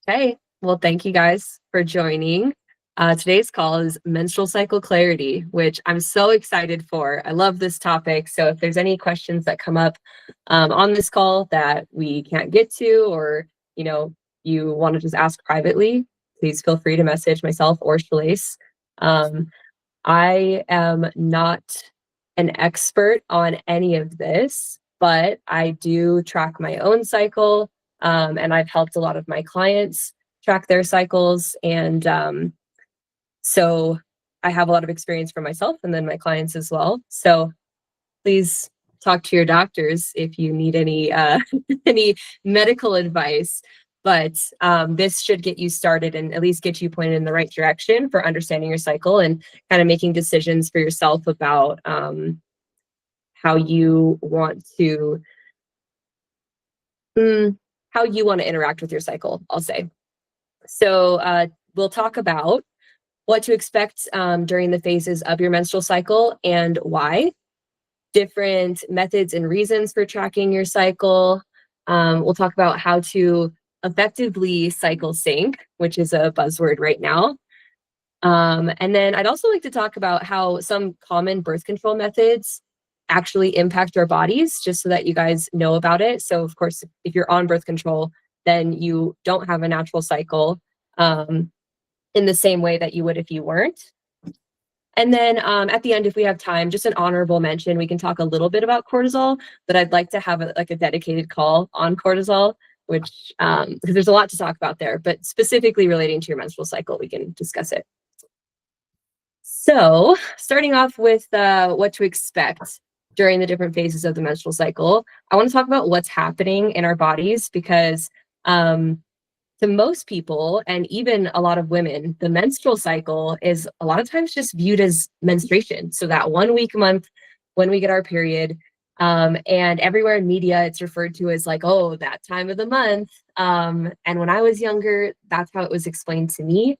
Okay, well, thank you guys for joining. Today's call is Menstrual Cycle Clarity, which I'm so excited for. I love this topic. So if there's any questions that come up on this call that we can't get to, or you want to just ask privately, please feel free to message myself or Shalise. I am not an expert on any of this, but I do track my own cycle. And I've helped a lot of my clients track their cycles. And so I have a lot of experience for myself and then my clients as well. So please talk to your doctors if you need any any medical advice. But this should get you started and at least get you pointed in the right direction for understanding your cycle and kind of making decisions for yourself about how you want to interact with your cycle, I'll say. So we'll talk about what to expect during the phases of your menstrual cycle and why, different methods and reasons for tracking your cycle. We'll talk about how to effectively cycle sync, which is a buzzword right now. And then I'd also like to talk about how some common birth control methods actually impact our bodies, just so that you guys know about it. So of course, if you're on birth control, then you don't have a natural cycle in the same way that you would if you weren't. And then at the end, if we have time, just an honorable mention, we can talk a little bit about cortisol, but I'd like to have a dedicated call on cortisol, which because there's a lot to talk about there, but specifically relating to your menstrual cycle, we can discuss it. So starting off with what to expect during the different phases of the menstrual cycle, I want to talk about what's happening in our bodies because to most people, and even a lot of women, the menstrual cycle is a lot of times just viewed as menstruation. So that 1 week a month when we get our period, and everywhere in media, it's referred to as like, oh, that time of the month. And when I was younger, that's how it was explained to me.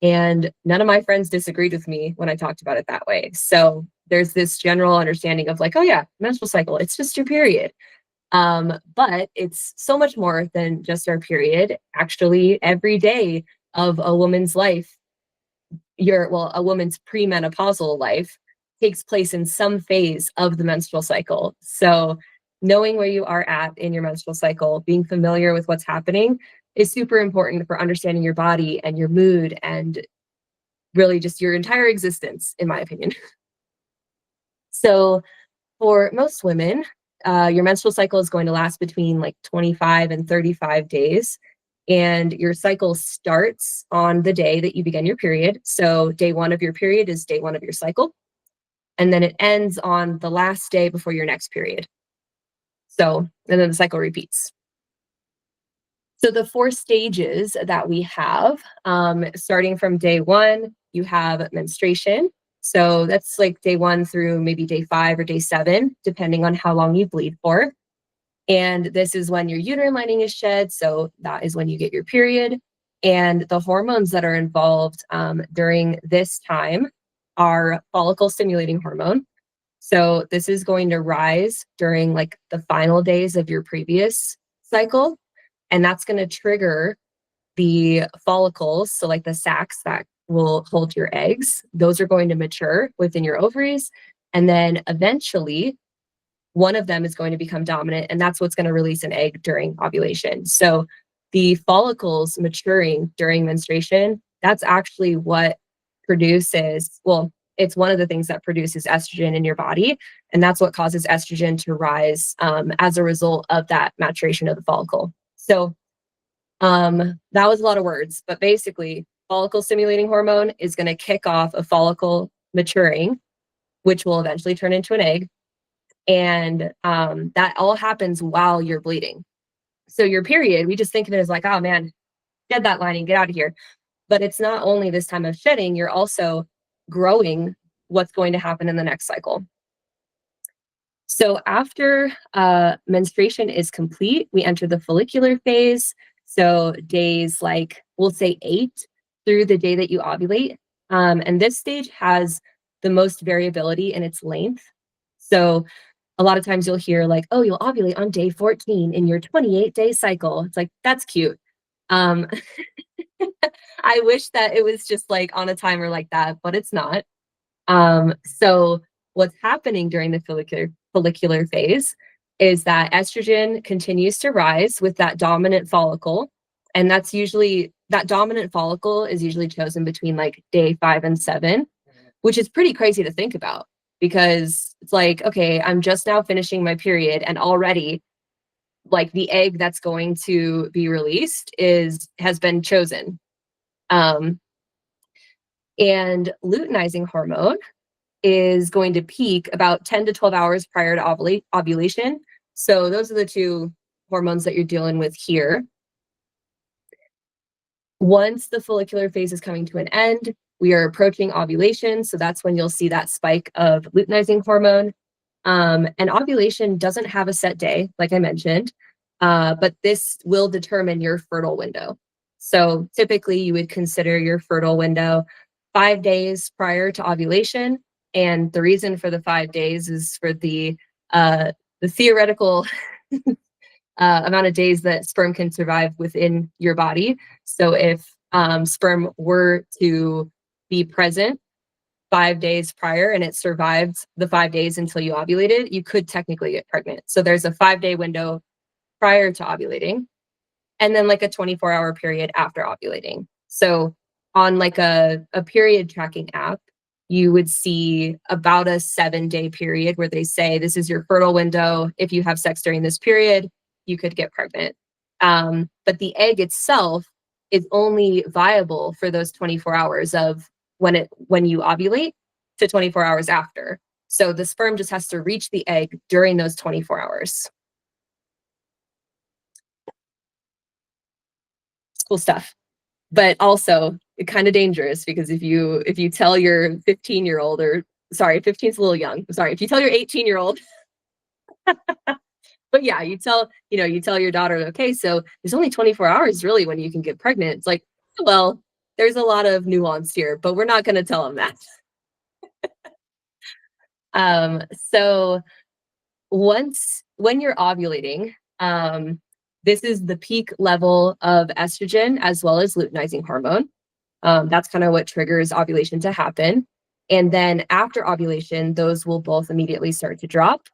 And none of my friends disagreed with me when I talked about it that way. So there's this general understanding of like, oh yeah, menstrual cycle, it's just your period. But it's so much more than just our period. Actually, every day of a woman's life, a woman's premenopausal life takes place in some phase of the menstrual cycle. So knowing where you are at in your menstrual cycle, being familiar with what's happening is super important for understanding your body and your mood and really just your entire existence, in my opinion. So for most women, your menstrual cycle is going to last between like 25 and 35 days. And your cycle starts on the day that you begin your period. So day 1 of your period is day 1 of your cycle. And then it ends on the last day before your next period. So, and then the cycle repeats. So the 4 stages that we have, starting from day 1, you have menstruation. So that's like day 1 through maybe day 5 or day 7, depending on how long you bleed for. And this is when your uterine lining is shed. So that is when you get your period. And the hormones that are involved during this time are follicle stimulating hormone. So this is going to rise during like the final days of your previous cycle. And that's going to trigger the follicles. So like the sacs that will hold your eggs, those are going to mature within your ovaries. And then eventually one of them is going to become dominant, and that's what's going to release an egg during ovulation. So the follicles maturing during menstruation, that's actually what produces, well, it's one of the things that produces estrogen in your body. And that's what causes estrogen to rise as a result of that maturation of the follicle. So that was a lot of words, but basically follicle stimulating hormone is going to kick off a follicle maturing, which will eventually turn into an egg. And that all happens while you're bleeding. So your period, we just think of it as like, oh man, shed that lining, get out of here. But it's not only this time of shedding, you're also growing what's going to happen in the next cycle. So after menstruation is complete, we enter the follicular phase. So days like, we'll say 8 through the day that you ovulate. And this stage has the most variability in its length. So a lot of times you'll hear like, oh, you'll ovulate on day 14 in your 28-day cycle. It's like, that's cute. Um, I wish that it was just like on a timer like that, but it's not. So what's happening during the follicular phase is that estrogen continues to rise with that dominant follicle. And that dominant follicle is usually chosen between like day 5 and 7, which is pretty crazy to think about because it's like, okay, I'm just now finishing my period and already like the egg that's going to be released has been chosen. Um, and luteinizing hormone is going to peak about 10 to 12 hours prior to ovulation. So those are the two hormones that you're dealing with here. Once the follicular phase is coming to an end, we are approaching ovulation. So that's when you'll see that spike of luteinizing hormone. And ovulation doesn't have a set day, like I mentioned, but this will determine your fertile window. So typically you would consider your fertile window 5 days prior to ovulation. And the reason for the 5 days is for the theoretical amount of days that sperm can survive within your body. So if sperm were to be present 5 days prior and it survived the 5 days until you ovulated, you could technically get pregnant. So there's a 5 day window prior to ovulating, and then like a 24-hour period after ovulating. So on like a period tracking app, you would see about a 7 day period where they say this is your fertile window. If you have sex during this period, you could get pregnant. But the egg itself is only viable for those 24 hours of when you ovulate to 24 hours after. So the sperm just has to reach the egg during those 24 hours. Cool stuff. But also kind of dangerous because if you tell your 15-year-old, or sorry, 15 is a little young. Sorry, if you tell your 18-year-old, but yeah, you tell your daughter, okay, so there's only 24 hours really when you can get pregnant. It's like, well, there's a lot of nuance here, but we're not going to tell them that. So when you're ovulating, this is the peak level of estrogen as well as luteinizing hormone. That's kind of what triggers ovulation to happen. And then after ovulation, those will both immediately start to drop.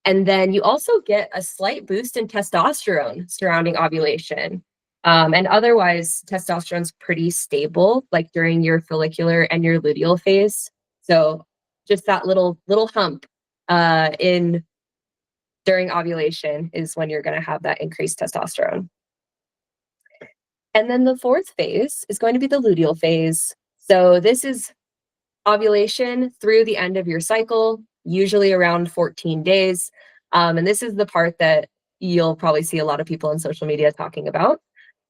And then you also get a slight boost in testosterone surrounding ovulation. And otherwise, testosterone's pretty stable, like during your follicular and your luteal phase. So just that little hump in during ovulation is when you're going to have that increased testosterone. And then the fourth phase is going to be the luteal phase. So this is ovulation through the end of your cycle, usually around 14 days. And this is the part that you'll probably see a lot of people on social media talking about.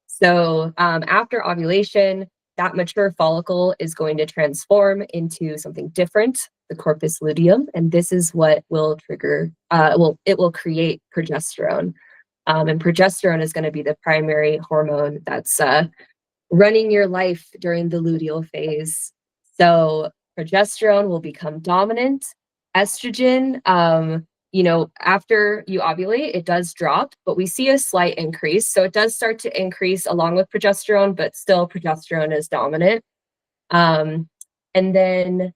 So after ovulation, that mature follicle is going to transform into something different, the corpus luteum, and this is what will trigger, it will create progesterone. And progesterone is going to be the primary hormone that's running your life during the luteal phase. So progesterone will become dominant. Estrogen, after you ovulate, it does drop, but we see a slight increase. So it does start to increase along with progesterone, but still progesterone is dominant. And then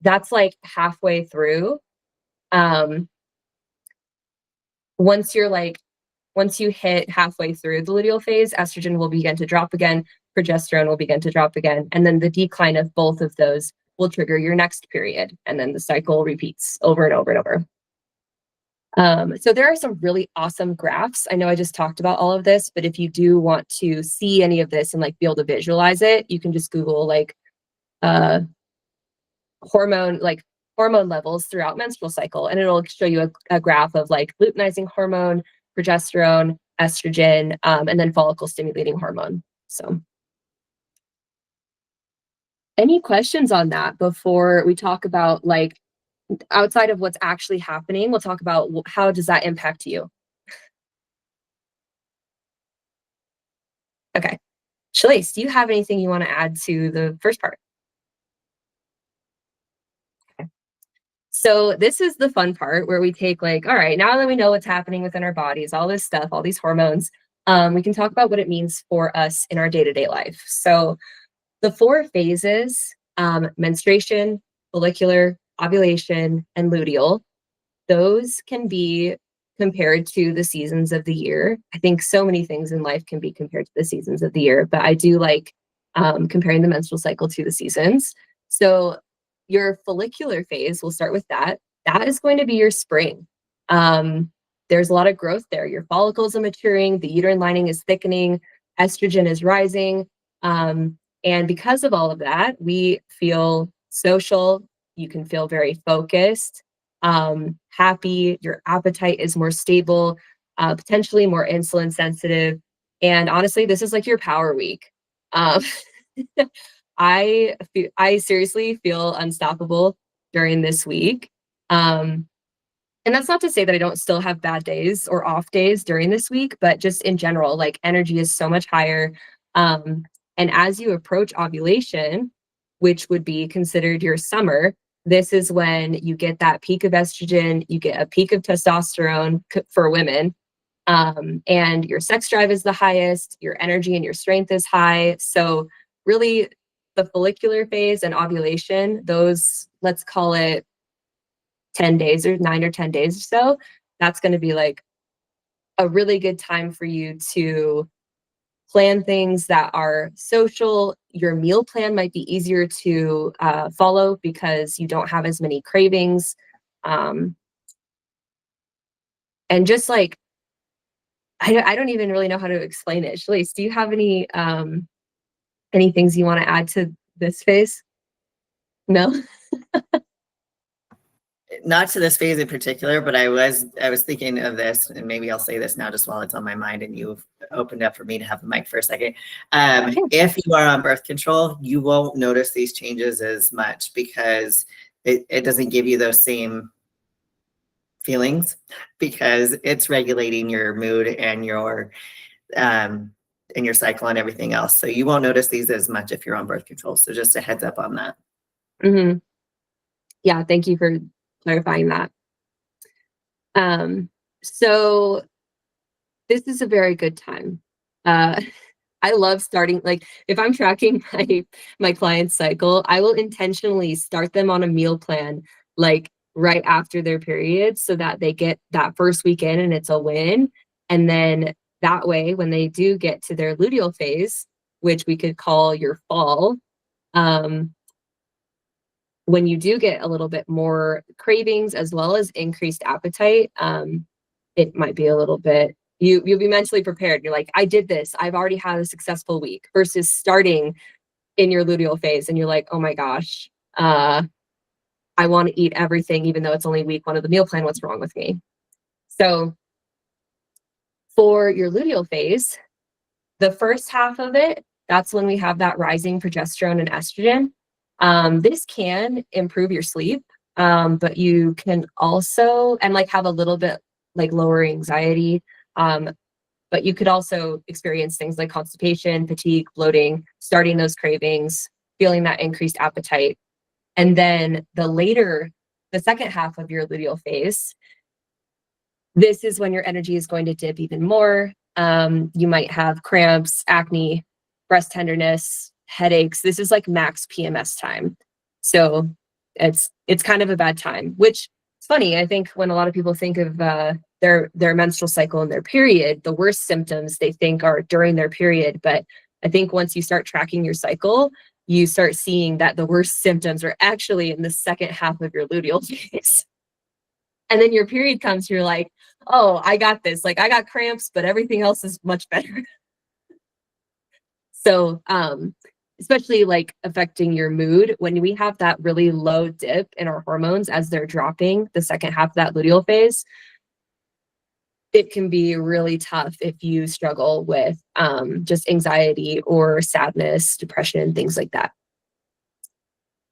that's like halfway through. Once you hit halfway through the luteal phase, estrogen will begin to drop again, progesterone will begin to drop again, and then the decline of both of those will trigger your next period, and then the cycle repeats over and over and over. So there are some really awesome graphs. I know I just talked about all of this, but if you do want to see any of this and like be able to visualize it, you can just Google like hormone levels throughout menstrual cycle, and it'll show you a graph of like luteinizing hormone, progesterone, estrogen, and then follicle stimulating hormone. So any questions on that before we talk about like outside of what's actually happening, we'll talk about how does that impact you? Okay. Shalise, do you have anything you want to add to the first part? Okay. So this is the fun part where we take like, all right, now that we know what's happening within our bodies, all this stuff, all these hormones, we can talk about what it means for us in our day-to-day life. So the 4 phases, menstruation, follicular, ovulation, and luteal, those can be compared to the seasons of the year. I think so many things in life can be compared to the seasons of the year, but I do like comparing the menstrual cycle to the seasons. So your follicular phase, we'll start with that. That is going to be your spring. There's a lot of growth there. Your follicles are maturing, the uterine lining is thickening, estrogen is rising. And because of all of that, we feel social. You can feel very focused, happy. Your appetite is more stable, potentially more insulin sensitive. And honestly, this is like your power week. Um, I seriously feel unstoppable during this week. And that's not to say that I don't still have bad days or off days during this week, but just in general, like energy is so much higher. And as you approach ovulation, which would be considered your summer, this is when you get that peak of estrogen, you get a peak of testosterone for women, and your sex drive is the highest, your energy and your strength is high. So really the follicular phase and ovulation, those, let's call it 10 days or 9 or 10 days or so, that's going to be like a really good time for you to plan things that are social. Your meal plan might be easier to follow because you don't have as many cravings. And just like, I don't even really know how to explain it. Shalise, do you have any things you want to add to this phase? No? Not to this phase in particular, but I was thinking of this, and maybe I'll say this now just while it's on my mind and you've opened up for me to have the mic for a second. If you are on birth control, you won't notice these changes as much because it doesn't give you those same feelings because it's regulating your mood and your cycle and everything else. So you won't notice these as much if you're on birth control. So just a heads up on that. Mm-hmm. Yeah, thank you for clarifying that. So this is a very good time. I love starting, like if I'm tracking my client's cycle, I will intentionally start them on a meal plan like right after their period so that they get that first weekend and it's a win. And then that way, when they do get to their luteal phase, which we could call your fall, when you do get a little bit more cravings as well as increased appetite, it might be a little bit, you'll be mentally prepared. You're like, I did this. I've already had a successful week versus starting in your luteal phase and you're like, oh my gosh, I want to eat everything, even though it's only week 1 of the meal plan. What's wrong with me? So for your luteal phase, the first half of it, that's when we have that rising progesterone and estrogen. This can improve your sleep, but you can also, and like have a little bit like lower anxiety. But you could also experience things like constipation, fatigue, bloating, starting those cravings, feeling that increased appetite. And then the second half of your luteal phase, this is when your energy is going to dip even more. You might have cramps, acne, breast tenderness, headaches. This is like max PMS time. So it's kind of a bad time, which it's funny. I think when a lot of people think of their menstrual cycle and their period, the worst symptoms they think are during their period. But I think once you start tracking your cycle, you start seeing that the worst symptoms are actually in the second half of your luteal phase. And then your period comes, you're like, oh, I got this. Like I got cramps, but everything else is much better. So, especially like affecting your mood when we have that really low dip in our hormones as they're dropping the second half of that luteal phase, it can be really tough if you struggle with just anxiety or sadness, depression, things like that.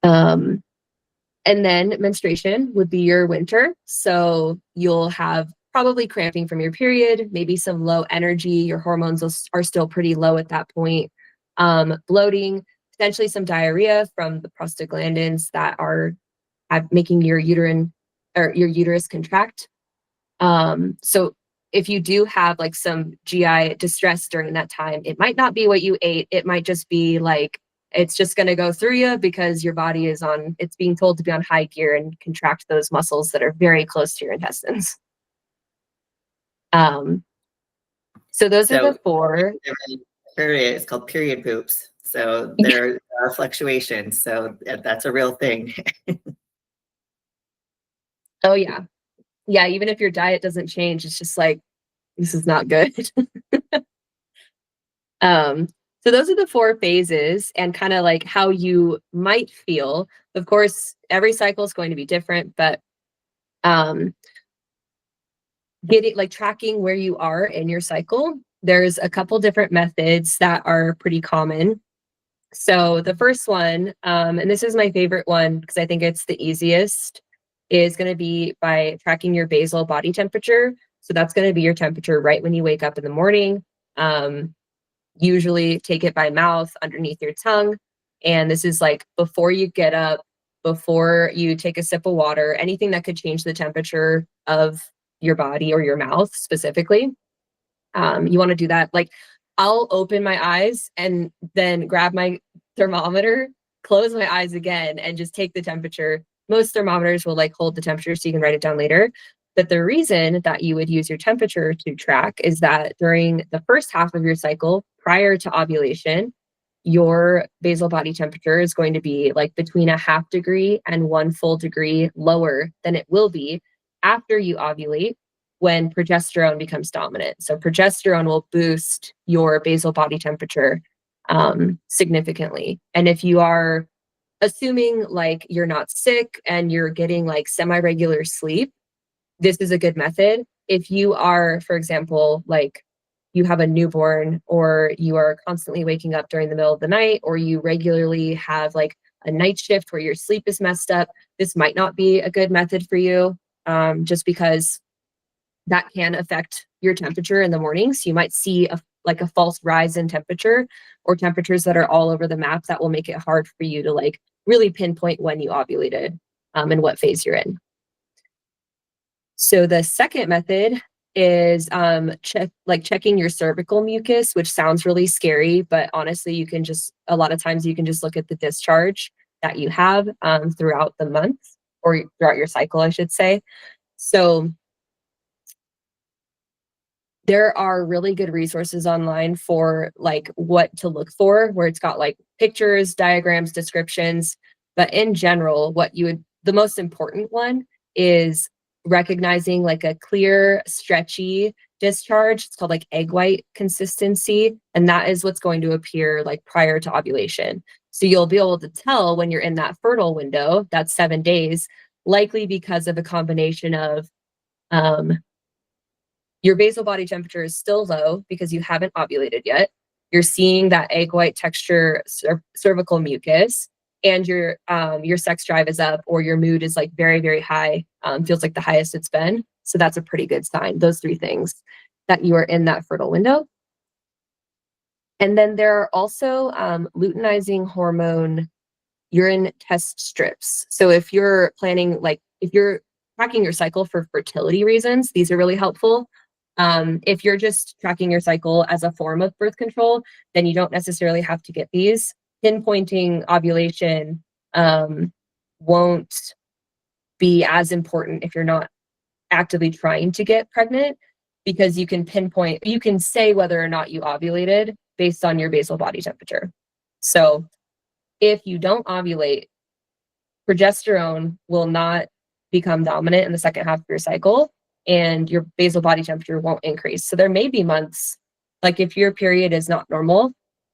And then menstruation would be your winter. So you'll have probably cramping from your period, maybe some low energy. Your hormones are still pretty low at that point. Bloating, potentially some diarrhea from the prostaglandins that are making your uterus contract. So if you do have like some GI distress during that time, it might not be what you ate. It might just be like, it's just going to go through you because your body is it's being told to be on high gear and contract those muscles that are very close to your intestines. So those are the four. Period. It's called period poops. So there are fluctuations. So that's a real thing. Oh yeah. Yeah. Even if your diet doesn't change, it's just like, this is not good. So those are the four phases and kind of like how you might feel. Of course, every cycle is going to be different, but getting like tracking where you are in your cycle, there's a couple different methods that are pretty common. So the first one, and this is my favorite one because I think it's the easiest, is going to be by tracking your basal body temperature. So that's going to be your temperature right when you wake up in the morning. Usually take it by mouth underneath your tongue. And this is like before you get up, before you take a sip of water, anything that could change the temperature of your body or your mouth specifically. You want to do that. Like I'll open my eyes and then grab my thermometer, close my eyes again, and just take the temperature. Most thermometers will like hold the temperature so you can write it down later. But the reason that you would use your temperature to track is that during the first half of your cycle, prior to ovulation, your basal body temperature is going to be like between a half degree and 1 full degree lower than it will be after you ovulate when progesterone becomes dominant. So progesterone will boost your basal body temperature significantly. And if you are assuming like you're not sick and you're getting like semi-regular sleep, this is a good method. If you are, for example, like you have a newborn or you are constantly waking up during the middle of the night, or you regularly have like a night shift where your sleep is messed up, this might not be a good method for you, just because that can affect your temperature in the morning. So you might see like a false rise in temperature or temperatures that are all over the map that will make it hard for you to like really pinpoint when you ovulated and what phase you're in. So the second method is checking your cervical mucus, which sounds really scary, but honestly, you can just, a lot of times you can just look at the discharge that you have throughout the month or throughout your cycle, I should say. So there are really good resources online for like what to look for, where it's got like pictures, diagrams, descriptions. But in general, the most important one is recognizing like a clear, stretchy discharge. It's called like egg white consistency. And that is what's going to appear like prior to ovulation. So you'll be able to tell when you're in that fertile window, that's 7 days, likely because of a combination of your basal body temperature is still low because you haven't ovulated yet. You're seeing that egg white texture cervical mucus, and your sex drive is up, or your mood is like very, very high, feels like the highest it's been. So that's a pretty good sign. Those 3 things that you are in that fertile window. And then there are also luteinizing hormone urine test strips. So if you're planning, like if you're tracking your cycle for fertility reasons, these are really helpful. If you're just tracking your cycle as a form of birth control, then you don't necessarily have to get these. Pinpointing ovulation won't be as important if you're not actively trying to get pregnant, because you can say whether or not you ovulated based on your basal body temperature. So if you don't ovulate, progesterone will not become dominant in the second half of your cycle, and your basal body temperature won't increase. So there may be months, like if your period is not normal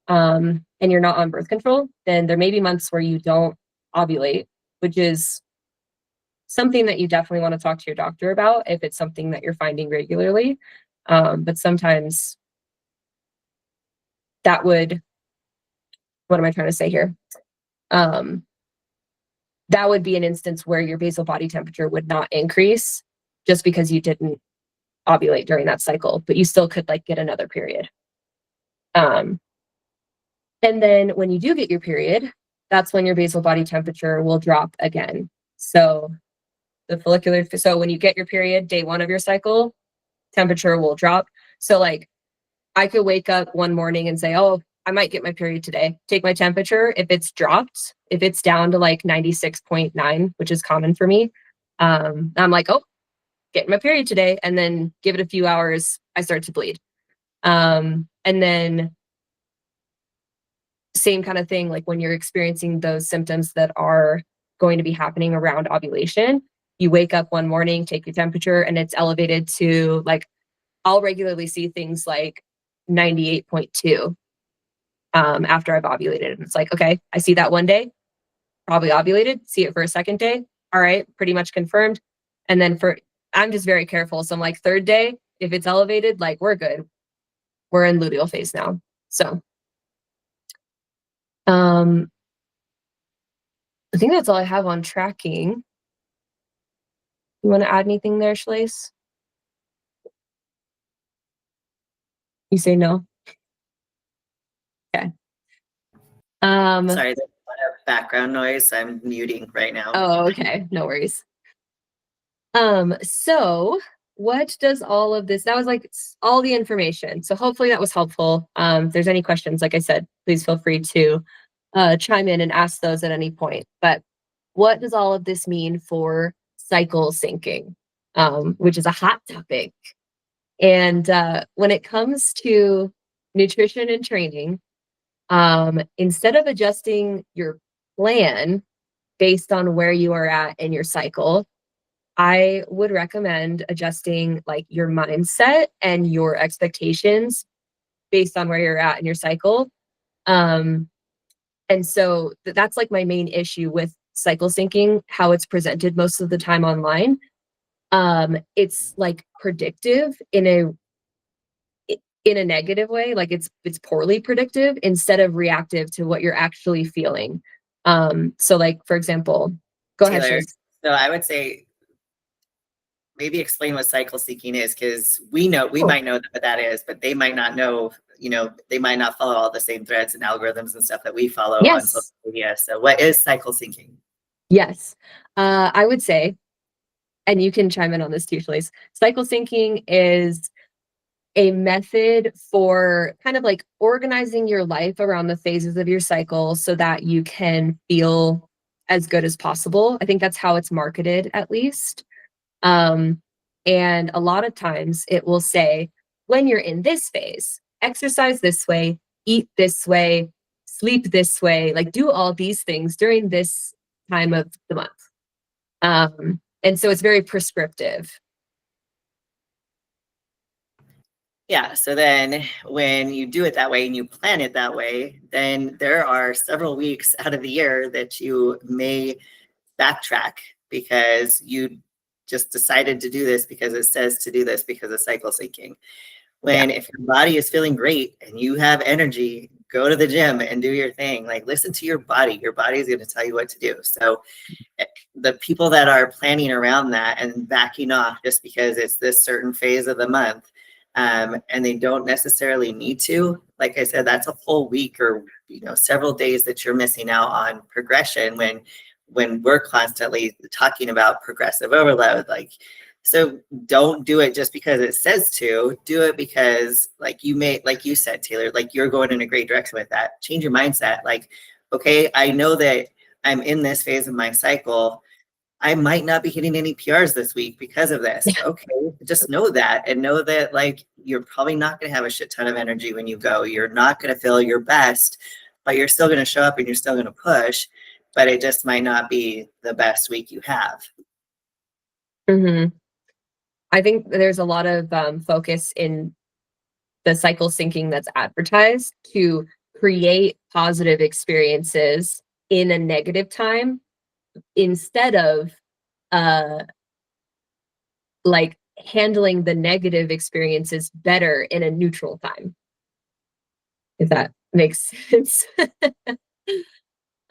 and you're not on birth control, then there may be months where you don't ovulate, which is something that you definitely want to talk to your doctor about if it's something that you're finding regularly. But sometimes that would, what am I trying to say here? That would be an instance where your basal body temperature would not increase just because you didn't ovulate during that cycle, but you still could like get another period. And then when you do get your period, that's when your basal body temperature will drop again. So when you get your period, day 1 of your cycle, temperature will drop. So like I could wake up one morning and say, oh, I might get my period today. Take my temperature. If it's dropped, if it's down to like 96.9, which is common for me, I'm like, oh, getting my period today. And then give it a few hours, I start to bleed. And then same kind of thing, like when you're experiencing those symptoms that are going to be happening around ovulation, you wake up one morning, take your temperature, and it's elevated to like, I'll regularly see things like 98.2 after I've ovulated. And it's like, okay, I see that one day, probably ovulated, see it for a second day. All right, pretty much confirmed. And then I'm just very careful. So I'm like, third day, if it's elevated, like we're good. We're in luteal phase now. So I think that's all I have on tracking. You want to add anything there, Shlace? You say no? Okay. Sorry, there's a lot of background noise. I'm muting right now. Oh, okay. No worries. So what does all of this, that was like all the information. So hopefully that was helpful. If there's any questions, like I said, please feel free to chime in and ask those at any point. But what does all of this mean for cycle syncing, which is a hot topic? And when it comes to nutrition and training, instead of adjusting your plan based on where you are at in your cycle, I would recommend adjusting like your mindset and your expectations based on where you're at in your cycle. And so that's like my main issue with cycle syncing, how it's presented most of the time online. It's like predictive in a negative way, like it's poorly predictive instead of reactive to what you're actually feeling. So like for example, go Taylor, ahead. So I would say maybe explain what cycle syncing is, because we might know what that is, but they might not know, they might not follow all the same threads and algorithms and stuff that we follow on social media. So what is cycle syncing? Yes. I would say, and you can chime in on this too, Shalise, cycle syncing is a method for kind of like organizing your life around the phases of your cycle so that you can feel as good as possible. I think that's how it's marketed, at least. And a lot of times it will say, when you're in this phase, exercise this way, eat this way, sleep this way, like do all these things during this time of the month. And so it's very prescriptive. Yeah. So then when you do it that way and you plan it that way, then there are several weeks out of the year that you may backtrack because you just decided to do this because it says to do this because of cycle syncing. If your body is feeling great and you have energy, go to the gym and do your thing. Like listen to your body. Your body is going to tell you what to do. So the people that are planning around that and backing off just because it's this certain phase of the month, and they don't necessarily need to, like I said, that's a full week or several days that you're missing out on progression when we're constantly talking about progressive overload. So don't do it just because it says to. Do it because like you said, Taylor, like you're going in a great direction with that. Change your mindset. Like, okay, I know that I'm in this phase of my cycle. I might not be hitting any PRs this week because of this. Okay, just know that, and know that like you're probably not going to have a shit ton of energy when you go. You're not going to feel your best, but you're still going to show up and you're still going to push, but it just might not be the best week you have. Mm-hmm. I think there's a lot of focus in the cycle syncing that's advertised to create positive experiences in a negative time instead of like handling the negative experiences better in a neutral time, if that makes sense.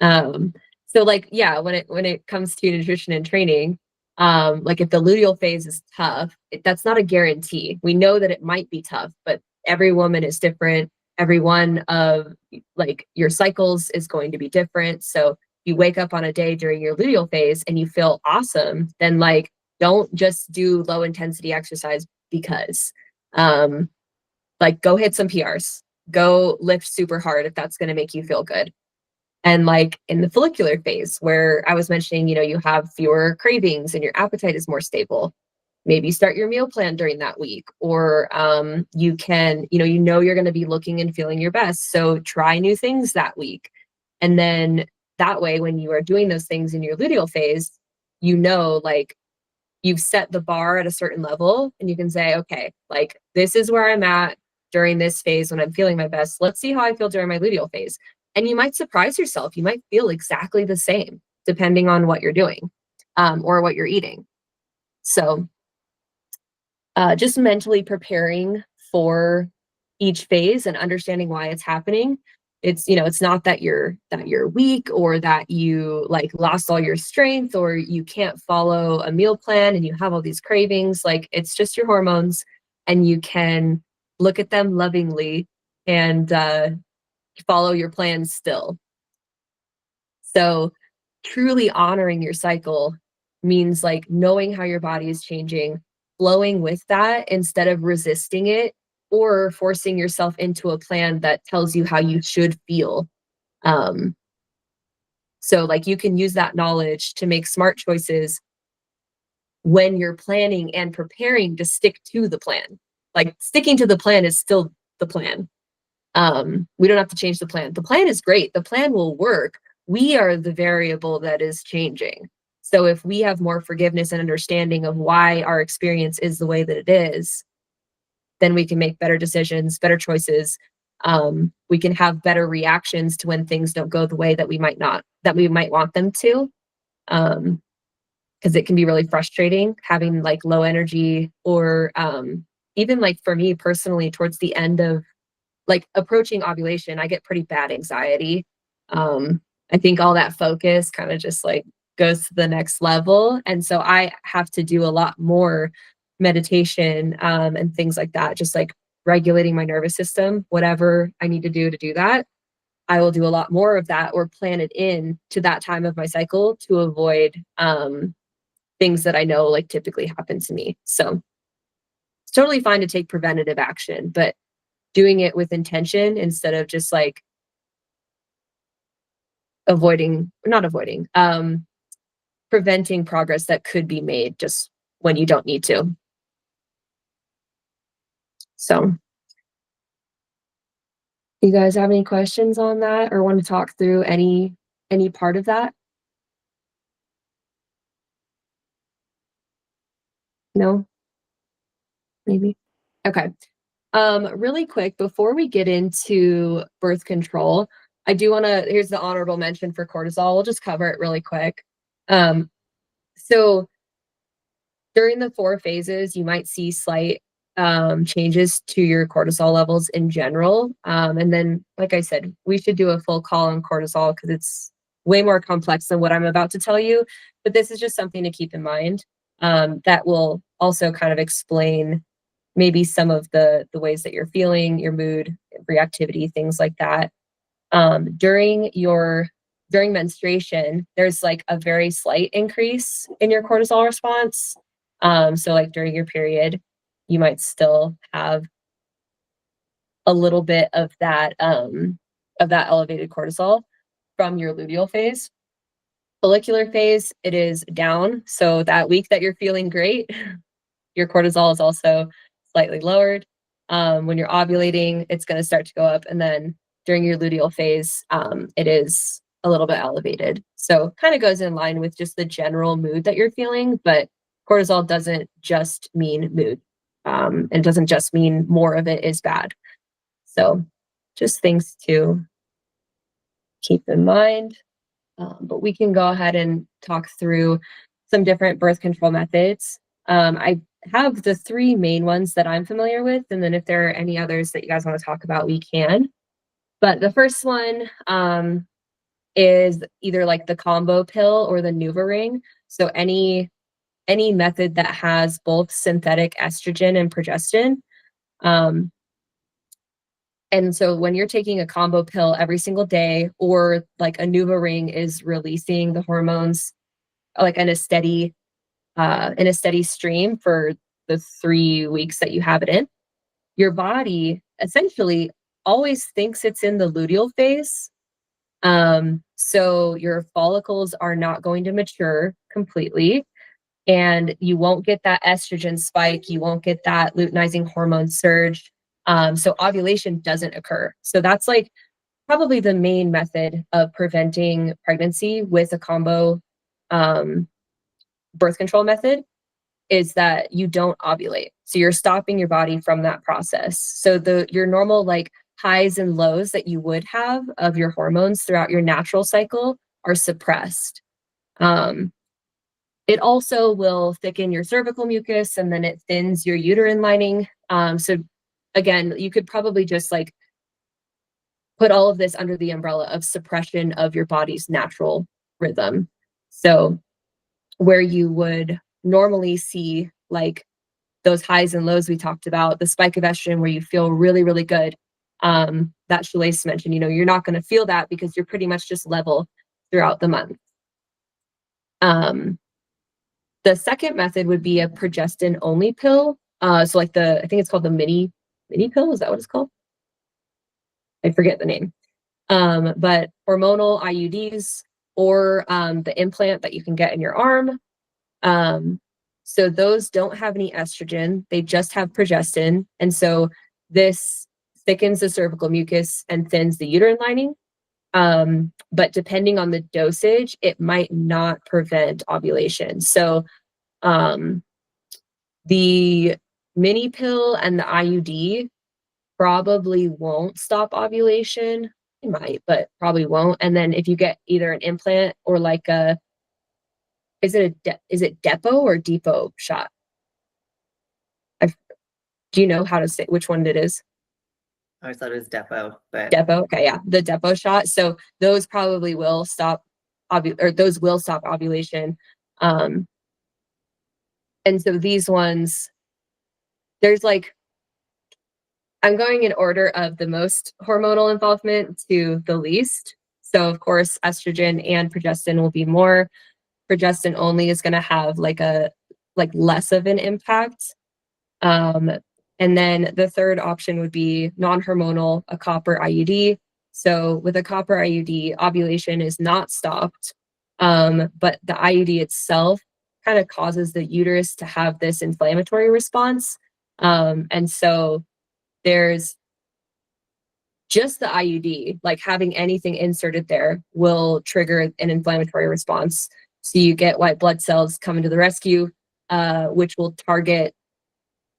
So like, yeah, when it comes to nutrition and training, like if the luteal phase is tough, that's not a guarantee. We know that it might be tough, but every woman is different. Every one of like your cycles is going to be different. So you wake up on a day during your luteal phase and you feel awesome, then like don't just do low intensity exercise because. Like, go hit some PRs, go lift super hard if that's going to make you feel good. And like in the follicular phase where I was mentioning, you have fewer cravings and your appetite is more stable. Maybe start your meal plan during that week, or you can, you're going to be looking and feeling your best. So try new things that week. And then that way, when you are doing those things in your luteal phase, like you've set the bar at a certain level and you can say, okay, like this is where I'm at during this phase when I'm feeling my best. Let's see how I feel during my luteal phase. And you might surprise yourself. You might feel exactly the same depending on what you're doing or what you're eating. So just mentally preparing for each phase and understanding why it's happening. It's not that you're weak or that you like lost all your strength or you can't follow a meal plan and you have all these cravings. Like, it's just your hormones, and you can look at them lovingly and follow your plan still. So truly honoring your cycle means like knowing how your body is changing, flowing with that instead of resisting it or forcing yourself into a plan that tells you how you should feel. So like you can use that knowledge to make smart choices when you're planning and preparing to stick to the plan. Like, sticking to the plan is still the plan. We don't have to change the plan. The plan is great. The plan will work. We are the variable that is changing. So if we have more forgiveness and understanding of why our experience is the way that it is, then we can make better decisions, better choices. We can have better reactions to when things don't go the way that we might want them to. Because it can be really frustrating having like low energy, or even like for me personally, towards the end of like approaching ovulation, I get pretty bad anxiety. I think all that focus kind of just like goes to the next level. And so I have to do a lot more meditation and things like that, just like regulating my nervous system, whatever I need to do that. I will do a lot more of that or plan it in to that time of my cycle to avoid things that I know like typically happen to me. So it's totally fine to take preventative action, but doing it with intention instead of just like preventing progress that could be made just when you don't need to. So you guys have any questions on that or want to talk through any part of that? No? Maybe? Okay. Really quick, before we get into birth control, here's the honorable mention for cortisol. We'll just cover it really quick. So during the 4 phases, you might see slight changes to your cortisol levels in general. And then, like I said, we should do a full call on cortisol because it's way more complex than what I'm about to tell you. But this is just something to keep in mind that will also kind of explain maybe some of the ways that you're feeling, your mood, reactivity, things like that. During menstruation, there's like a very slight increase in your cortisol response. So like during your period, you might still have a little bit of that elevated cortisol from your luteal phase. Follicular phase, it is down. So that week that you're feeling great, your cortisol is also slightly lowered. When you're ovulating, it's going to start to go up. And then during your luteal phase, it is a little bit elevated. So kind of goes in line with just the general mood that you're feeling, but cortisol doesn't just mean mood. It doesn't just mean more of it is bad. So just things to keep in mind. But we can go ahead and talk through some different birth control methods. I have the 3 main ones that I'm familiar with, and then if there are any others that you guys want to talk about, we can. But the first one is either like the combo pill or the NuvaRing. So any method that has both synthetic estrogen and progestin. And so when you're taking a combo pill every single day, or like a NuvaRing is releasing the hormones like in a steady stream for the 3 weeks that you have it in, your body essentially always thinks it's in the luteal phase. So your follicles are not going to mature completely, and you won't get that estrogen spike. You won't get that luteinizing hormone surge. So ovulation doesn't occur. So that's like probably the main method of preventing pregnancy with a combo birth control method, is that you don't ovulate. So you're stopping your body from that process. So your normal like highs and lows that you would have of your hormones throughout your natural cycle are suppressed. It also will thicken your cervical mucus, and then it thins your uterine lining. So again, you could probably just like put all of this under the umbrella of suppression of your body's natural rhythm. So where you would normally see like those highs and lows we talked about, the spike of estrogen where you feel really, really good, that Shalais mentioned, you're not going to feel that because you're pretty much just level throughout the month. The second method would be a progestin only pill. So like I think it's called the mini pill. Is that what it's called? I forget the name. But hormonal IUDs, or the implant that you can get in your arm. So those don't have any estrogen. They just have progestin. And so this thickens the cervical mucus and thins the uterine lining. But depending on the dosage, it might not prevent ovulation. So the mini pill and the IUD probably won't stop ovulation. It might, but probably won't. And then if you get either an implant or like is it Depo or Depot shot? Do you know how to say which one it is? I always thought it was Depo, but Depo. Okay, yeah, the Depo shot. So those probably will stop those will stop ovulation. And so these ones, there's like, I'm going in order of the most hormonal involvement to the least. So of course, estrogen and progestin will be more. Progestin only is going to have like less of an impact. And then the third option would be non-hormonal, a copper IUD. So with a copper IUD, ovulation is not stopped, but the IUD itself kind of causes the uterus to have this inflammatory response. And so there's just the IUD, like having anything inserted there will trigger an inflammatory response. So you get white blood cells coming to the rescue, which will target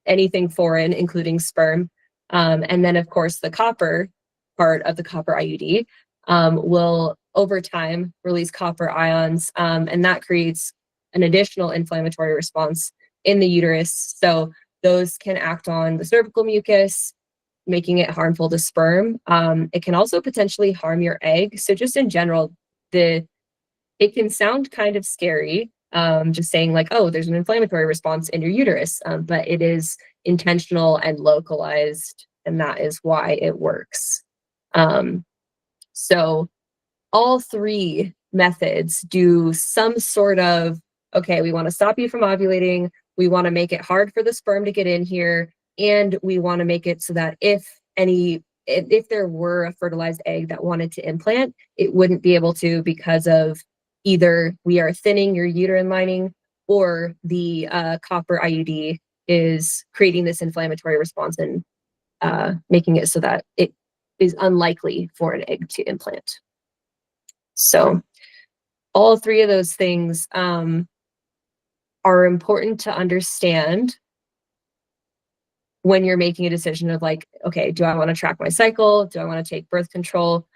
anything foreign, including sperm. And then, of course, the copper part of the copper IUD will, over time, release copper ions, and that creates an additional inflammatory response in the uterus. So those can act on the cervical mucus, making it harmful to sperm. It can also potentially harm your egg. So just in general, it can sound kind of scary, just saying like, oh, there's an inflammatory response in your uterus, but it is intentional and localized, and that is why it works. So all three methods do some sort of, okay, we want to stop you from ovulating, we want to make it hard for the sperm to get in here, and we want to make it so that if there were a fertilized egg that wanted to implant, it wouldn't be able to, because of either we are thinning your uterine lining, or the copper IUD is creating this inflammatory response and making it so that it is unlikely for an egg to implant. So all three of those things are important to understand when you're making a decision of like, okay, do I want to track my cycle? Do I want to take birth control?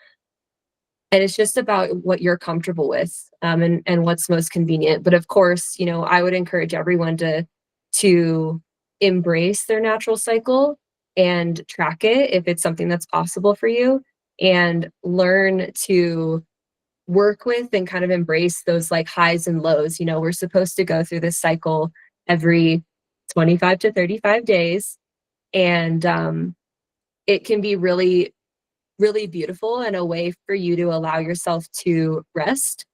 And it's just about what you're comfortable with, and what's most convenient. But of course, I would encourage everyone to embrace their natural cycle and track it if it's something that's possible for you, and learn to work with and kind of embrace those like highs and lows. We're supposed to go through this cycle every 25 to 35 days. And it can be really, really beautiful, and a way for you to allow yourself to rest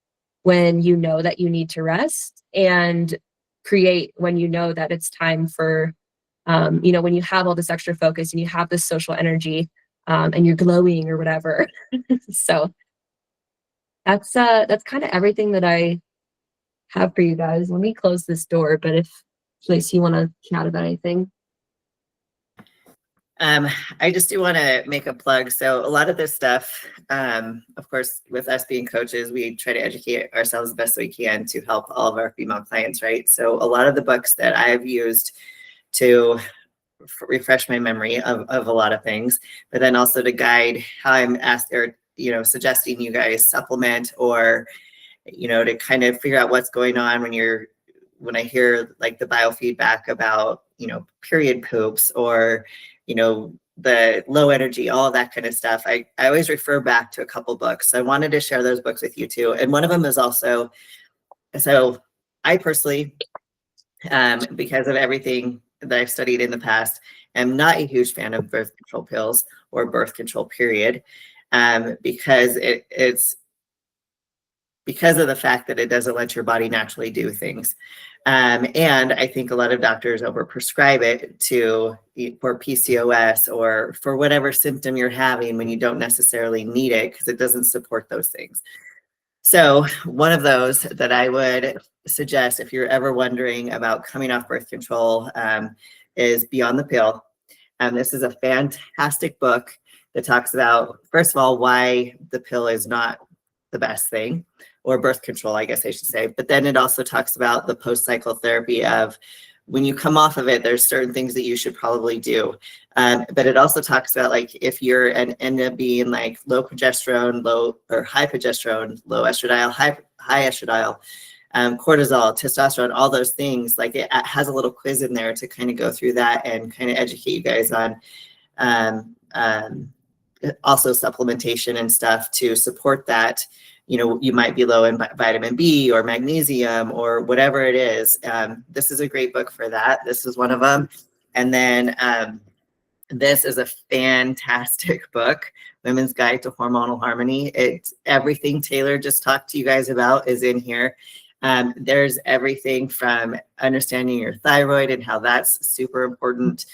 when you know that you need to rest, and create when you know that it's time for, when you have all this extra focus and you have this social energy, and you're glowing or whatever. So that's kind of everything that I have for you guys. Let me close this door, but if Lacey, you want to chat about anything? I just do want to make a plug. So a lot of this stuff, of course, with us being coaches, we try to educate ourselves the best we can to help all of our female clients, right? So a lot of the books that I've used to refresh my memory of a lot of things, but then also to guide how I'm asked or, suggesting you guys supplement or, to kind of figure out what's going on when I hear like the biofeedback about, period poops or, the low energy, all of that kind of stuff. I always refer back to a couple books. So I wanted to share those books with you too. And one of them is also, so I personally, because of everything that I've studied in the past, am not a huge fan of birth control pills or birth control period, because it's because of the fact that it doesn't let your body naturally do things. And I think a lot of doctors overprescribe it for PCOS or for whatever symptom you're having when you don't necessarily need it because it doesn't support those things. So one of those that I would suggest if you're ever wondering about coming off birth control is Beyond the Pill. This is a fantastic book that talks about, first of all, why the pill is not the best thing, or birth control, I guess I should say. But then it also talks about the post-cycle therapy of when you come off of it, there's certain things that you should probably do. But it also talks about like if you're end up being like low progesterone, low or high progesterone, low estradiol, high estradiol, cortisol, testosterone, all those things, like it has a little quiz in there to kind of go through that and kind of educate you guys on also supplementation and stuff to support that. You might be low in vitamin B or magnesium or whatever it is. This is a great book for that. This is one of them. And then this is a fantastic book, Women's Guide to Hormonal Harmony. It's everything Taylor just talked to you guys about is in here. There's everything from understanding your thyroid and how that's super important.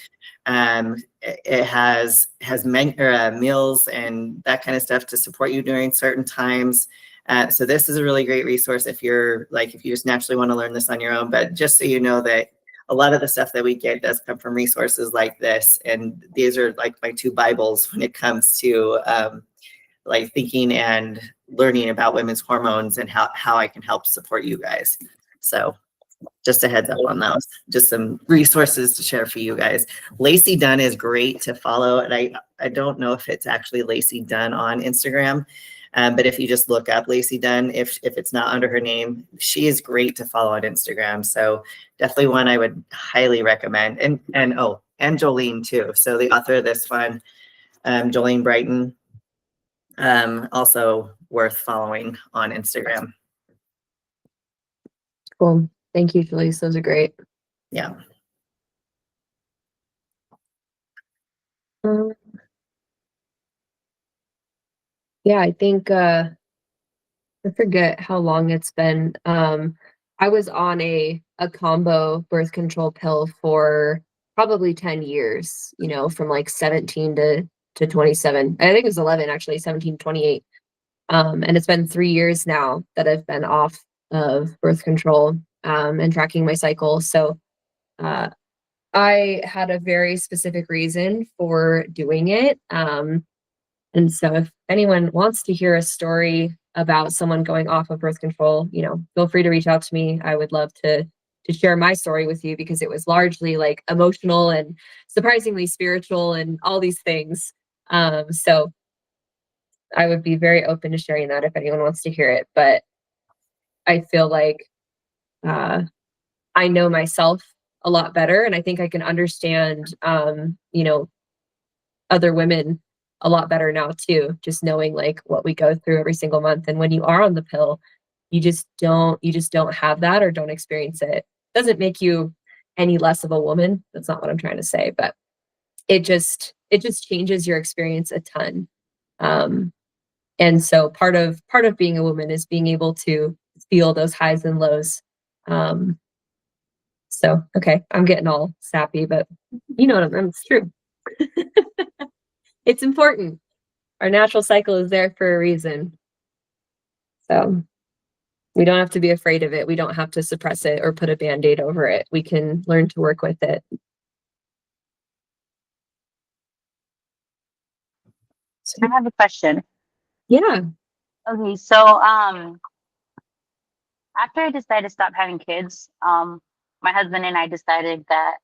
It has meals and that kind of stuff to support you during certain times. So this is a really great resource if you just naturally want to learn this on your own. But just so you know that a lot of the stuff that we get does come from resources like this. And these are like my two Bibles when it comes to like thinking and learning about women's hormones and how I can help support you guys. So just a heads up on those, just some resources to share for you guys. Lacey Dunn is great to follow. And I don't know if it's actually Lacey Dunn on Instagram, but if you just look up Lacey Dunn, if it's not under her name, she is great to follow on Instagram. So definitely one I would highly recommend. And Jolene too. So the author of this one, Jolene Brighton, also worth following on Instagram. Cool. Thank you, Felice. Those are great. Yeah. Yeah, I think I forget how long it's been. I was on a combo birth control pill for probably 10 years, from like 17 to 27. I think it was 11 actually, 17 to 28. And it's been 3 years now that I've been off of birth control and tracking my cycle. So I had a very specific reason for doing it. And so if anyone wants to hear a story about someone going off of birth control, feel free to reach out to me. I would love to share my story with you because it was largely like emotional and surprisingly spiritual and all these things. So I would be very open to sharing that if anyone wants to hear it. But I feel like I know myself a lot better, and I think I can understand, other women a lot better now too, just knowing like what we go through every single month. And when you are on the pill, you just don't have that or don't experience it. Doesn't make you any less of a woman. That's not what I'm trying to say, but it just changes your experience a ton. And so part of being a woman is being able to feel those highs and lows. So, okay, I'm getting all sappy, but you know what I mean? It's true. It's important. Our natural cycle is there for a reason. So we don't have to be afraid of it. We don't have to suppress it or put a Band-Aid over it. We can learn to work with it. I have a question. Yeah. Okay, so after I decided to stop having kids, my husband and I decided that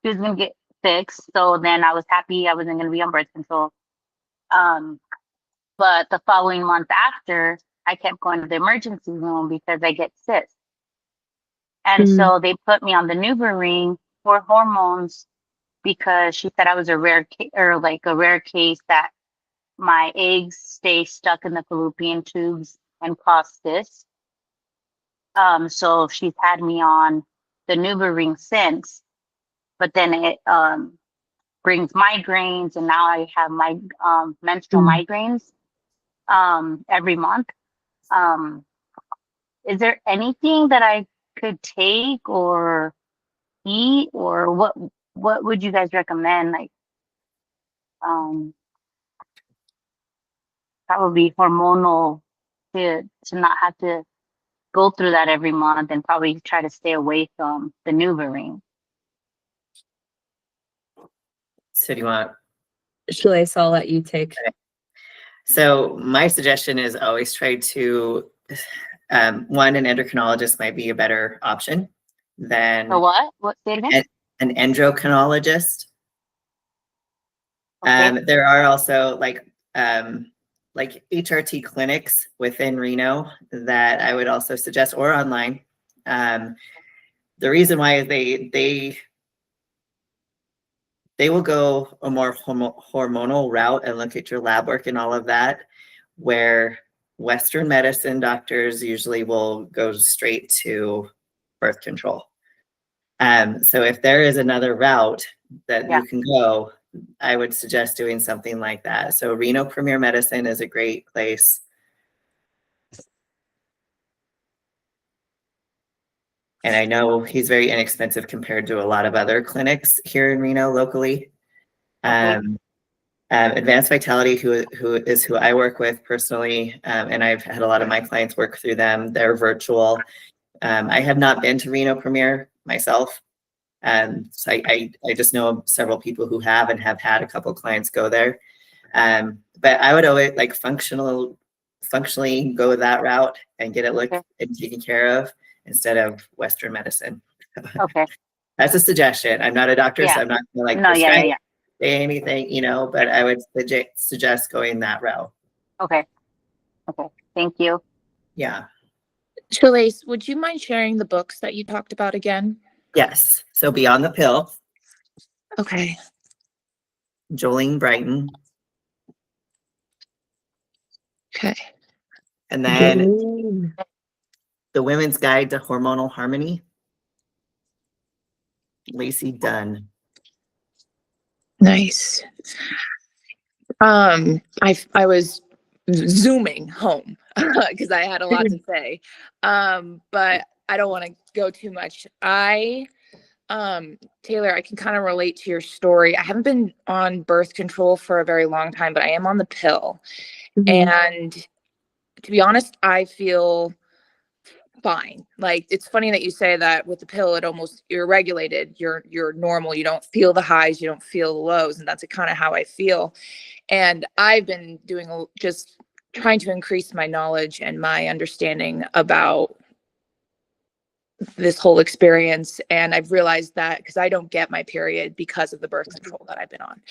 he was gonna get fixed. So then I was happy I wasn't gonna be on birth control. Um, but the following month after, I kept going to the emergency room because I get cysts. And Mm. so they put me on the NuvaRing for hormones because she said I was a rare case, or like a rare case that my eggs stay stuck in the fallopian tubes and cause cysts. So she's had me on the NuvaRing since, but then it brings migraines, and now I have my menstrual Mm. migraines every month. Um, is there anything that I could take or eat, or what would you guys recommend? Like um, probably hormonal to not have to go through that every month, and probably try to stay away from the NuvaRing. So do you want? Shalace, I'll let you take. So my suggestion is always try to, one, an endocrinologist might be a better option than Or what? What? Say it again. an endocrinologist. Okay. There are also like HRT clinics within Reno that I would also suggest, or online. The reason why is they will go a more hormonal route and look at your lab work and all of that, where Western medicine doctors usually will go straight to birth control. So if there is another route that Yeah. you can go, I would suggest doing something like that. So Reno Premier Medicine is a great place. And I know he's very inexpensive compared to a lot of other clinics here in Reno locally. Okay. Advanced Vitality, who I work with personally, and I've had a lot of my clients work through them. They're virtual. I have not been to Reno Premier myself. So I just know several people who have and have had a couple clients go there. But I would always like functionally go that route and get it looked Okay. and taken care of instead of Western medicine. Okay. That's a suggestion. I'm not a doctor, so Yeah. I'm not gonna like No. Yeah. prescribe Yeah. anything, but I would suggest going that route. Okay. Okay. Thank you. Yeah. Shalace, would you mind sharing the books that you talked about again? Yes. So Beyond the Pill, Okay. Jolene Brighton, Okay. and then Jolene. The Women's Guide to Hormonal Harmony, Lacey Dunn. Nice. I was zooming home because I had a lot to say. But I don't want to go too much. Taylor, I can kind of relate to your story. I haven't been on birth control for a very long time, but I am on the pill. Mhm. And to be honest, I feel fine. Like, it's funny that you say that with the pill, you're regulated, you're normal, you don't feel the highs, you don't feel the lows, and that's kind of how I feel. And I've been just trying to increase my knowledge and my understanding about this whole experience, and I've realized that because I don't get my period because of the birth control that I've been on.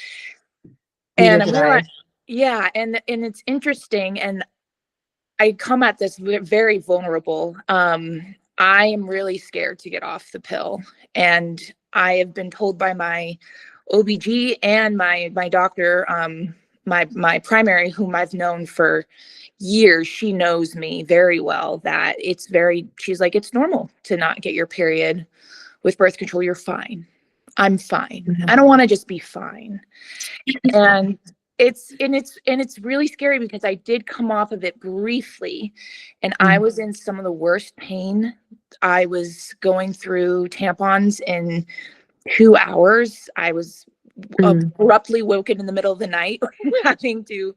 And I'm realizing, yeah, and it's interesting, and I come at this very vulnerable. I am really scared to get off the pill, and I have been told by my OBG and my doctor, my primary, whom I've known for years, she knows me very well, that she's like, it's normal to not get your period with birth control. You're fine. I'm fine. Mhm. I don't want to just be fine. And it's really scary because I did come off of it briefly, and I was in some of the worst pain I was going through tampons in 2 hours. I was abruptly woken in the middle of the night, having to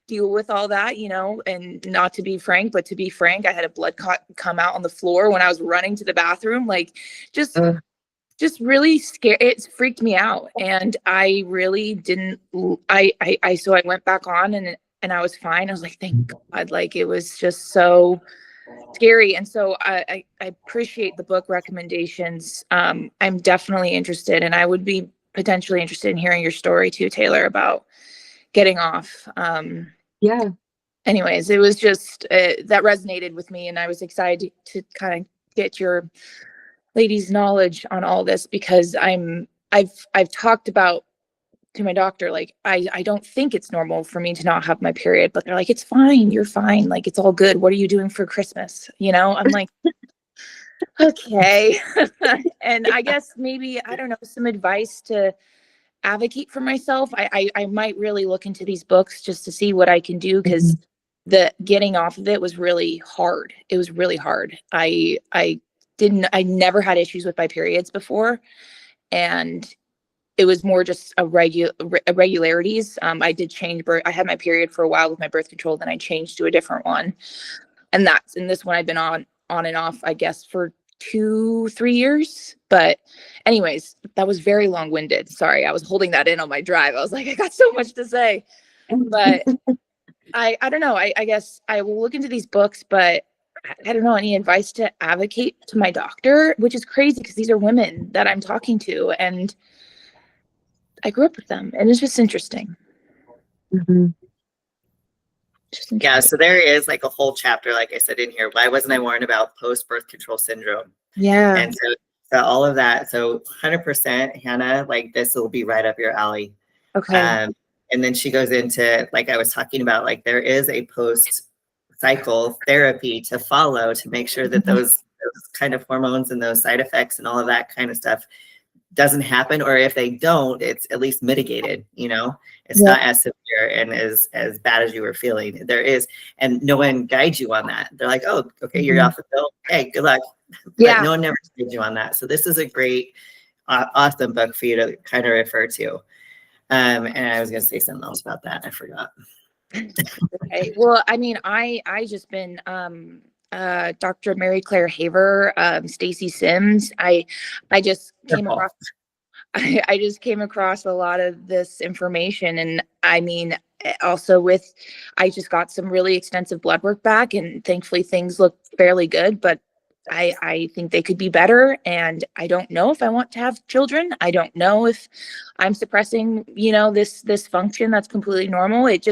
deal with all that, and not to be frank, but to be frank, I had a blood clot come out on the floor when I was running to the bathroom, like just really scared. It freaked me out. And I really didn't, so I went back on and I was fine. I was like, thank God, like it was just so scary. And so I appreciate the book recommendations. I'm definitely interested, and I would be potentially interested in hearing your story too, Taylor, about getting off. Yeah. Anyways, it was just that resonated with me, and I was excited to kind of get your ladies' knowledge on all this, because I've talked about to my doctor, like I don't think it's normal for me to not have my period, but they're like, it's fine, you're fine, like it's all good. What are you doing for Christmas? I'm like, okay. And I guess maybe, I don't know, some advice to advocate for myself. I might really look into these books just to see what I can do, because the getting off of it was really hard. It was really hard. I never had issues with my periods before, and it was more just irregularities. I did change I had my period for a while with my birth control, then I changed to a different one, and this one I've been on and off, I guess, for 2-3 years. But anyways, that was very long-winded. Sorry, I was holding that in on my drive. I was like, I got so much to say, but I don't know. I guess I will look into these books, but I don't know, any advice to advocate to my doctor, which is crazy because these are women that I'm talking to, and I grew up with them, and it's just interesting. Yeah, so there is like a whole chapter, like I said in here, why wasn't I warned about post-birth control syndrome? Yeah. And so all of that, so 100%, Hannah, like this will be right up your alley. Okay. And then she goes into, like I was talking about, like there is a post-cycle therapy to follow to make sure that those kind of hormones and those side effects and all of that kind of stuff doesn't happen, or if they don't, it's at least mitigated. It's not as severe and as bad as you were feeling. There is, and no one guides you on that. They're like, oh, okay, you're off the pill, hey, good luck. But no one never guides you on that. So this is a great awesome book for you to kind of refer to. And I was going to say something else about that, I forgot. Okay, well, I mean, I just been Dr. Mary Claire Haver, Stacy Sims. I just came across I just came across a lot of this information, and I mean, also I just got some really extensive blood work back, and thankfully things look fairly good, but I think they could be better, and I don't know if I want to have children. I don't know if I'm suppressing, this function that's completely normal. It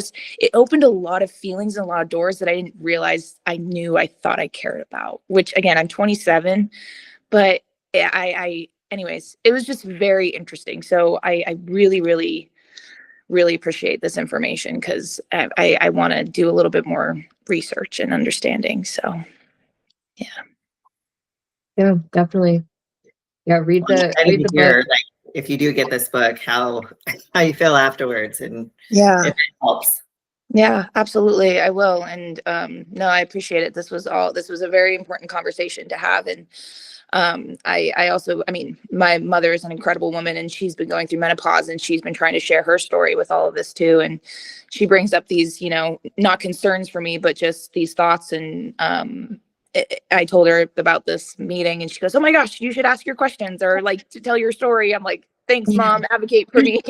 opened a lot of feelings and a lot of doors that I didn't realize I thought I cared about, which again, I'm 27, but anyways, it was just very interesting. So I really, really, really appreciate this information, because I want to do a little bit more research and understanding. So, yeah. Yeah, definitely. Yeah, read the book. Like, if you do get this book, how you feel afterwards, and if it helps. Yeah, absolutely. I will. And no, I appreciate it. This was a very important conversation to have. And I also, I mean, my mother is an incredible woman, and she's been going through menopause, and she's been trying to share her story with all of this too. And she brings up these, not concerns for me, but just these thoughts. And I told her about this meeting, and she goes, "Oh my gosh, you should ask your questions, or like to tell your story." I'm like, "Thanks, Mom. Advocate for me."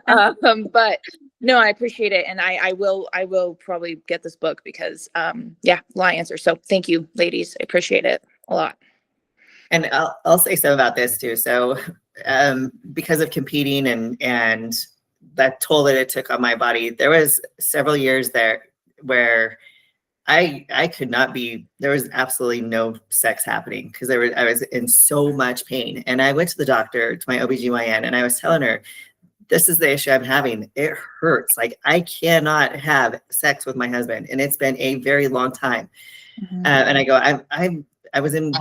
But no, I appreciate it, and I will probably get this book, because a lot of answers. So thank you, ladies. I appreciate it a lot. And I'll say some about this too. So because of competing and that toll that it took on my body, there was several years there where I could not be, there was absolutely no sex happening, because I was in so much pain. And I went to the doctor, to my OBGYN, and I was telling her, this is the issue I'm having. It hurts. Like, I cannot have sex with my husband, and it's been a very long time. And I go, I was in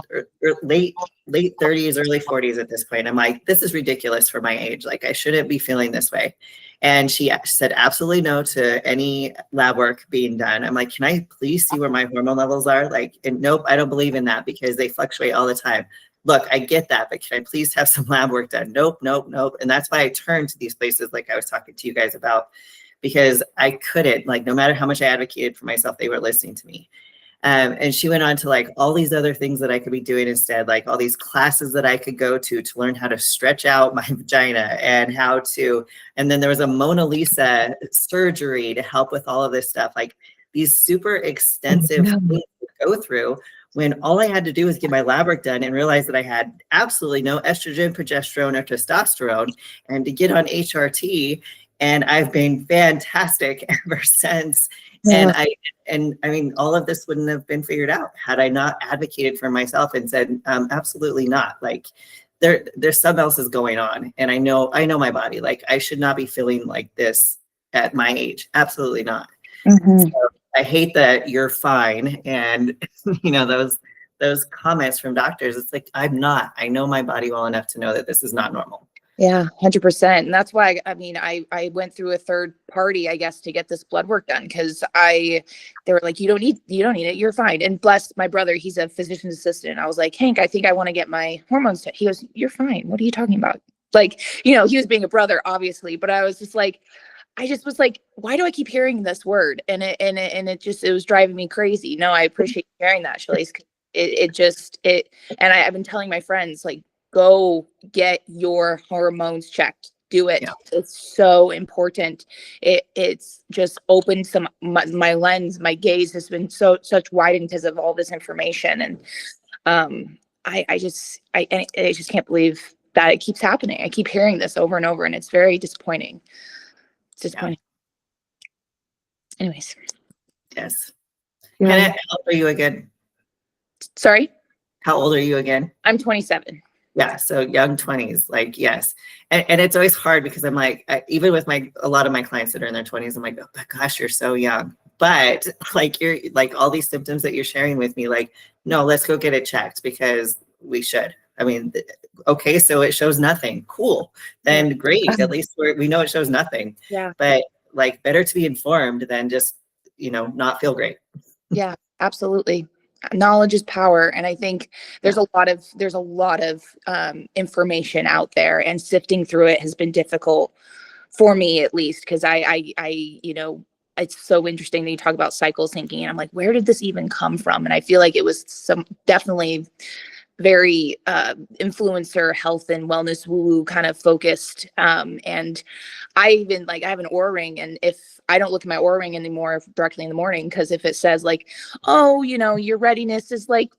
late 30s, early 40s at this point. I'm like, this is ridiculous for my age. Like, I shouldn't be feeling this way. And she said absolutely no to any lab work being done. I'm like, can I please see where my hormone levels are? Like, and nope, I don't believe in that because they fluctuate all the time. Look, I get that, but can I please have some lab work done? Nope, nope, nope. And that's why I turned to these places like I was talking to you guys about, because I couldn't, like, no matter how much I advocated for myself, they were listening to me. And she went on to like all these other things that I could be doing instead, like all these classes that I could go to learn how to stretch out my vagina and how to, and then there was a Mona Lisa surgery to help with all of this stuff, like these super extensive things to go through, when all I had to do was get my lab work done and realize that I had absolutely no estrogen, progesterone, or testosterone, and to get on HRT. And I've been fantastic ever since. Yeah. And I mean, all of this wouldn't have been figured out had I not advocated for myself and said, absolutely not. Like, there's something else is going on. And I know my body. Like, I should not be feeling like this at my age. Absolutely not. Mm-hmm. So I hate that you're fine. And those comments from doctors, it's like, I'm not. I know my body well enough to know that this is not normal. Yeah, 100%. And that's why, I mean, I went through a third party, I guess, to get this blood work done, because they were like, you don't need it. You're fine. And bless my brother, he's a physician's assistant. I was like, Hank, I think I want to get my hormones checked. He goes, you're fine. What are you talking about? Like, he was being a brother, obviously, but I was just like, I just was like, why do I keep hearing this word? And it was driving me crazy. No, I appreciate you hearing that, Shalise. And I've been telling my friends, like, go get your hormones checked. Do it. Yeah. It's so important. It's just opened my lens. My gaze has been such widened because of all this information. And I just can't believe that it keeps happening. I keep hearing this over and over, and it's very disappointing. It's disappointing. Yeah. Anyways. Yes. Yeah. How old are you again? Sorry? How old are you again? I'm 27. Yeah, so young 20s, like, yes. And it's always hard because I'm like, even with a lot of my clients that are in their 20s, I'm like, oh my gosh, you're so young. But like, you're like, all these symptoms that you're sharing with me, like, no, let's go get it checked because we should. I mean, okay, so it shows nothing. Cool. Then great. At least we know it shows nothing. Yeah. But like, better to be informed than just, not feel great. Yeah, absolutely. Knowledge is power. And I think there's a lot of information out there, and sifting through it has been difficult for me, at least, because I it's so interesting that you talk about cycle syncing, and I'm like, where did this even come from? And I feel like it was definitely very influencer health and wellness woo-woo kind of focused. And I have an Oura ring, and if I don't look at my Oura ring anymore directly in the morning, because if it says like, oh, your readiness is like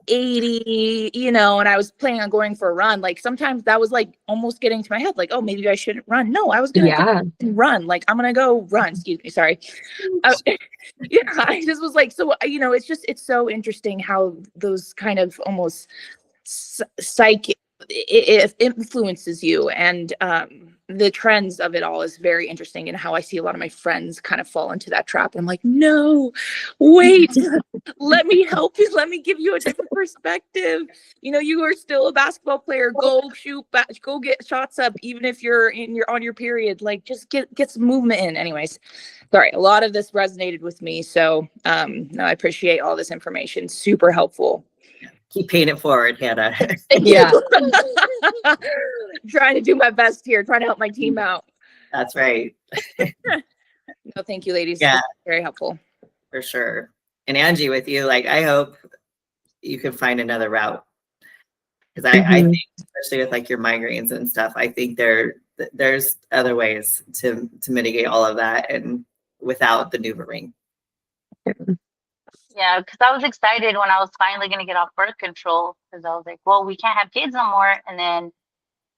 80, and I was planning on going for a run, like sometimes that was like almost getting to my head, like, oh, maybe I shouldn't run. No, I was gonna run. Like, I'm gonna go run. Excuse me, sorry. I just was like, so it's so interesting how those kind of almost psych it influences you, and the trends of it all is very interesting, and how I see a lot of my friends kind of fall into that trap. And I'm like, no, wait, let me help you. Let me give you a different perspective. You are still a basketball player. Go shoot, go get shots up, even if you're on your period. Like, just get some movement in. Anyways, sorry, a lot of this resonated with me. So no, I appreciate all this information. Super helpful. Keep paying it forward, Hannah. Yeah. Trying to do my best here, trying to help my team out. That's right. No, thank you, ladies. Yeah. Very helpful. For sure. And Angie, with you, like, I hope you can find another route. Because I think, especially with like your migraines and stuff, I think there's other ways to mitigate all of that, and without the NuvaRing. Yeah, because I was excited when I was finally going to get off birth control, because I was like, well, we can't have kids no more. And then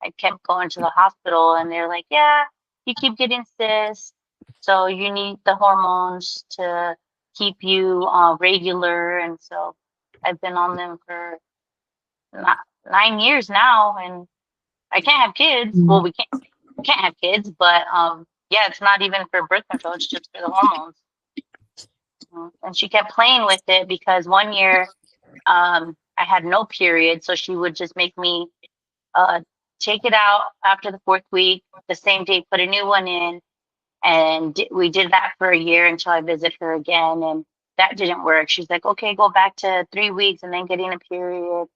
I kept going to the hospital, and they're like, yeah, you keep getting cysts, so you need the hormones to keep you regular. And so I've been on them for 9 years now, and I can't have kids. Well, we can't have kids, but yeah, it's not even for birth control, it's just for the hormones. And she kept playing with it, because one year I had no period. So she would just make me take it out after the 4th week, the same day, put a new one in. And we did that for a year until I visited her again. And that didn't work. She's like, okay, go back to 3 weeks and then getting a period.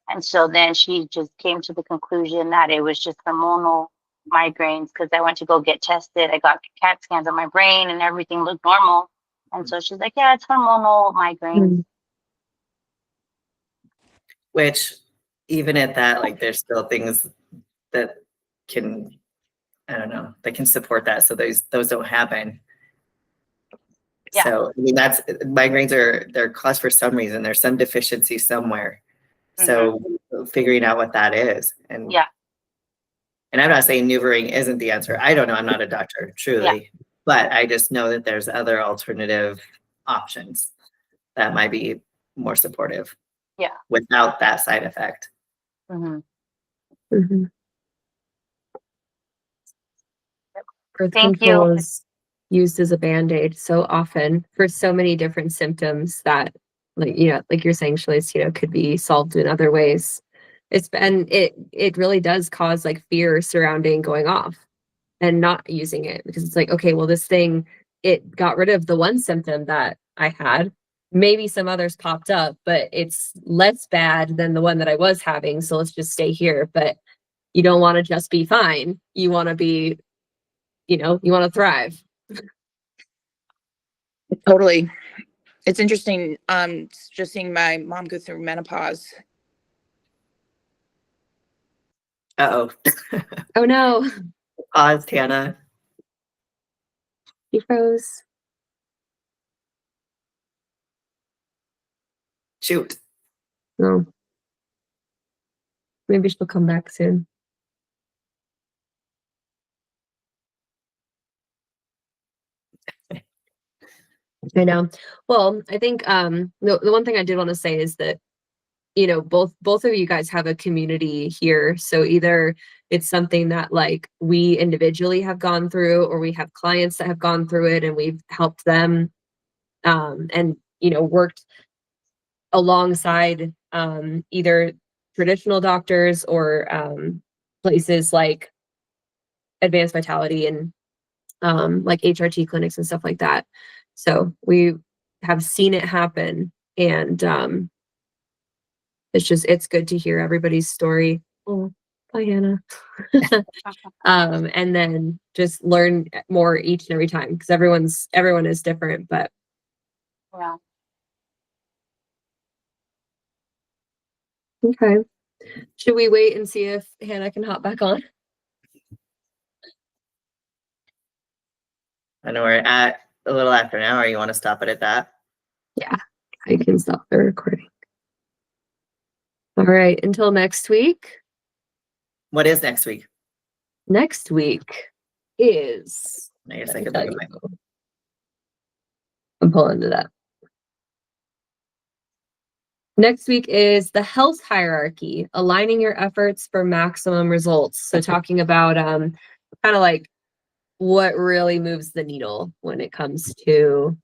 And so then she just came to the conclusion that it was just hormonal migraines, because I went to go get tested. I got CAT scans on my brain and everything looked normal. And so she's like, yeah, it's hormonal migraines. Which even at that, like there's still things that can, I don't know, that can support that. So those don't happen. Yeah. So I mean, that's migraines they're caused for some reason. There's some deficiency somewhere. So figuring out what that is. And Yeah. And I'm not saying NuvaRing isn't the answer. I don't know. I'm not a doctor, truly. Yeah. But I just know that there's other alternative options that might be more supportive. Yeah. Without that side effect. Birth Thank control you. is used as a band-aid so often for so many different symptoms that, like, you know, like you're saying, Shalice, you know, could be solved in other ways. It really does cause like fear surrounding going off and not using it, because it's like, okay, well, this thing, it got rid of the one symptom that I had. Maybe some others popped up, but it's less bad than the one that I was having. So let's just stay here. But you don't want to just be fine. You want to be, you know, you want to thrive. Totally. It's interesting. Just seeing my mom go through menopause. Uh-oh. Oh no, Pause, Tana. she froze. Shoot. No. Maybe she'll come back soon. I know. Well, I think the one thing I did want to say is that, you know, both of you guys have a community here. So either it's something that like we individually have gone through, or we have clients that have gone through it and we've helped them, and, you know, worked alongside either traditional doctors or places like Advanced Vitality and like HRT clinics and stuff like that. So we have seen it happen, and it's good to hear everybody's story. Oh, bye, Hannah. And then just learn more each and every time, because everyone is different. But Yeah. okay, should we wait and see if Hannah can hop back on? I know we're at a little after an hour. You want to stop it at that? Yeah, I can stop the recording. All right, until next week. What is next week? Next week is, I guess I could look at my phone. I'm pulling it up. Next week is the health hierarchy, aligning your efforts for maximum results. So talking about kind of like what really moves the needle when it comes to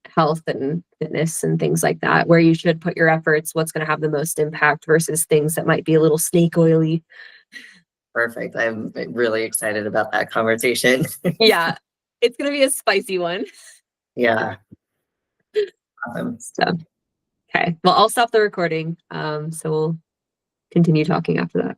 health and fitness and things like that, where you should put your efforts, what's going to have the most impact versus things that might be a little snake oily. Perfect. I'm really excited about that conversation. Yeah, it's going to be a spicy one. Yeah. Awesome. So, okay. Well, I'll stop the recording. So we'll continue talking after that.